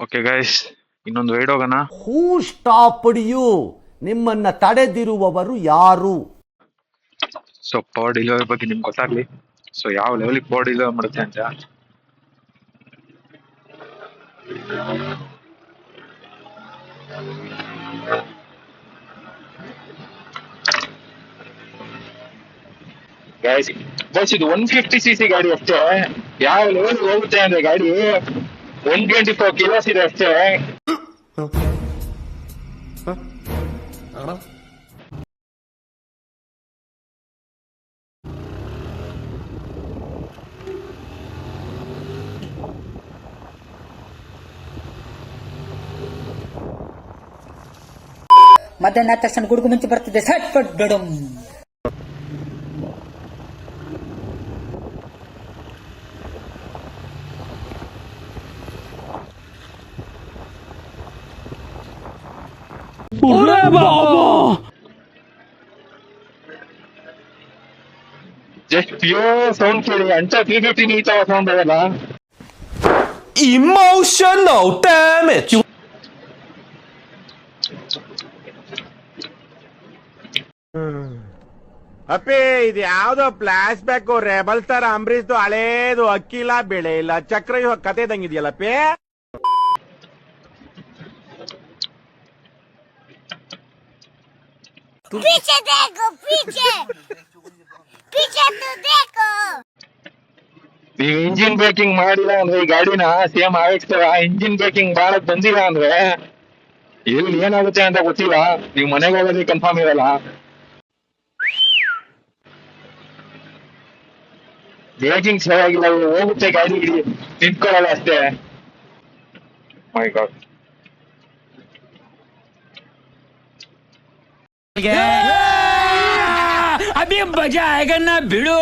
Okay guys, ಇನ್ನೊಂದು ride ಹೋಗೋಣ. ಹೂ stopped you? ನಿಮ್ಮನ್ನ ತಡೆದಿರುವವರು ಯಾರು? ಸೊ ಪವರ್ ಡೆಲಿವರಿ ಬಗ್ಗೆ ನಿಮ್ಗೆ ಗೊತ್ತಾಗ್ಲಿ. ಸೊ ಯಾವ ಲೆವೆಲ್ ಪವರ್ ಡೆಲಿವರಿ ಮಾಡುತ್ತೆ ಅಂತ. ಗೈಸ್ ಬಸ್ ಇದು 150cc ಗಾಡಿ ಅಷ್ಟೇ. ಯಾವ ಲೆವೆಲ್ ಹೋಗುತ್ತೆ ಅಂದ್ರೆ ಗಾಡಿ 124 ಕಿಲೋಸ್ ಇದೆ ಅಷ್ಟೇ. ಮಧ್ಯಾಹ್ನ ತಕ್ಷಣ ಗುಡುಗು ಮುಂಚೆ ಬರ್ತಿದೆ. ಸಟ್ ಪಟ್ ಡಡಮ್. ಜಸ್ಟ್ ಪ್ಯೂರ್ ಸೌಂಡ್ ಕೇಳಿ ಅಂತ 350 ಈ ತರ ಸೌಂಡ್ ಆಗಲ್ಲ. Emotional damage. ಅಪ್ಪಿ ಇದು ಯಾವ್ದೋ ಫ್ಲಾಶ್ ಬ್ಯಾಕ್ ರೆಬಲ್ ತರ ಅಂಬರೀಶ್ದು ಹಳೇದು ಅಕ್ಕಿಲ್ಲ ಬೆಳೆ ಇಲ್ಲ ಚಕ್ರ ಇವಾಗ ಕತೆ ಇದಂಗಿದೆಯಲ್ಲಪ್ಪಿ. पीछे देखो, पीछे पीछे तो देखो. ನೀವು ಇಂಜಿನ್ ಬ್ರೇಕಿಂಗ್ ಮಾಡಿಲ್ಲ ಅಂದ್ರೆ ಈ ಗಾಡಿನ ಸೇಮ್ ಆಗಿಸ್ತಾರ. ಇಂಜಿನ್ ಬ್ರೇಕಿಂಗ್ ಮಾಡಕ್ ಬಂದಿಲ್ಲ ಅಂದ್ರೆ ಎಲ್ಲಿ ಏನಾಗುತ್ತೆ ಅಂತ ಗೊತ್ತಿಲ್ಲ. ನೀವು ಮನೆಗೆ ಹೋಗೋದೇ ಕನ್ಫರ್ಮ್ ಇರಲ್ಲ. ಬ್ರೇಕಿಂಗ್ ಸರಿಯಾಗಿಲ್ಲ, ಹೋಗುತ್ತೆ ಗಾಡಿ, ನಿಂತ್ಕೊಳ್ಳಲ್ಲ ಅಷ್ಟೇ. ಮೈ ಗಾಡ್. अभी मजा आएगा ना भिड़ो.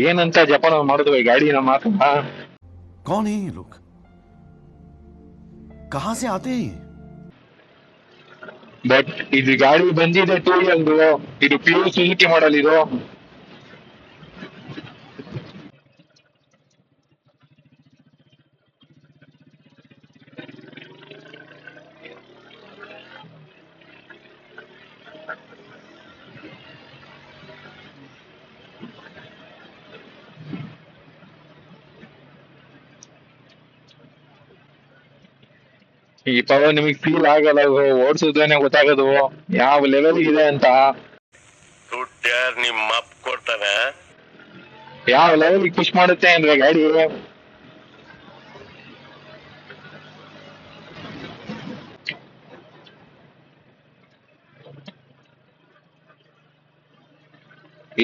ಏನಂತ ಜಪಾನ್ ಮಾಡಿದ್ವು ಈ ಗಾಡಿನ ಮಾತ್ರ. कौन है ये लोग? कहां से आते हैं? ಬಟ್ ಇದು ಗಾಡಿ ಬಂದಿದೆ 2 ಇಯರ್. ಇದು ಪ್ಯೂರ್ ಸುಜುಕಿ ಮಾಡಲ್ ಇದು. ಈ ಪವರ್ ನಿಮಗೆ ಫೀಲ್ ಆಗಲ್ಲ, ಓಡಿಸೋದೇನೆ ಗೊತ್ತಾಗೋದು ಯಾವ ಲೆವೆಲ್ ಇದೆ ಅಂತ. ನಿಮ್ಮ ಅಪ್ಪ ಕೊಡ್ತಾನೆ ಯಾವ ಲೆವೆಲ್ ಪುಷ್ ಮಾಡುತ್ತೆ ಅಂದ್ರೆ ಗಾಡಿ.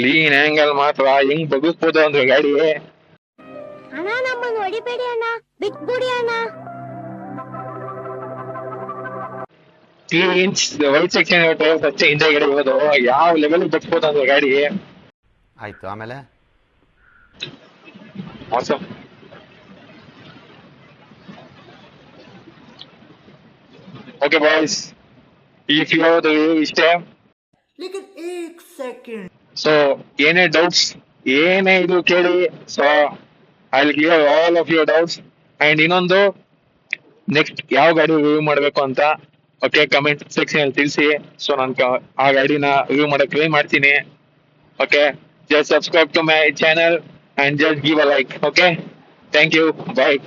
ಲೀನ್ ಆಂಗಲ್ ಮಾತ್ರ ಹೆಂಗ್ ಬಗ್ಗಿಸ್ಬೋದು ಅಂದ್ರೆ ಗಾಡಿ. ಅಣ್ಣ ನಮ್ಮನ್ನು ಹೊಡಿಬೇಡಿ ಅಣ್ಣ, ಬಿಟ್ಬಿಡಿ ಅಣ್ಣ. 3 ಇಂಚ್ ವೈಟ್ ಸೆಕ್ಷನ್ ಟೈರ್ಸ್ ಅಷ್ಟೇ ಹಿಂದೆಗಡೆ ಇರೋದು. ಯಾವ ಲೆವೆಲ್ ಬಗ್ಸ್ಬೋದು ಅಂದ್ರೆ ಗಾಡಿ. ಆಯ್ತು, ಆಮೇಲೆ awesome. Okay boys, if you have the view ಇಷ್ಟೇ. ಸೊ ಏನೇ ಡೌಟ್ಸ್ ಏನೇ ಇದು ಕೇಳಿ. So I will clear all of your doubts. And ಇನ್ನೊಂದು, ನೆಕ್ಸ್ಟ್ ಯಾವ ಗಾಡಿ ರಿವ್ಯೂ ಮಾಡಬೇಕು ಅಂತ ಓಕೆ ಕಮೆಂಟ್ ಸೆಕ್ಷನ್ ಅಲ್ಲಿ ತಿಳಿಸಿ. ಸೊ ನಾನು ಆ ಗಾಡಿನ ರಿವ್ಯೂ ಮಾಡಕ್ ಟ್ರೈ ಮಾಡ್ತೀನಿ. Okay, just subscribe to my channel and just give a like. Okay, thank you, bye.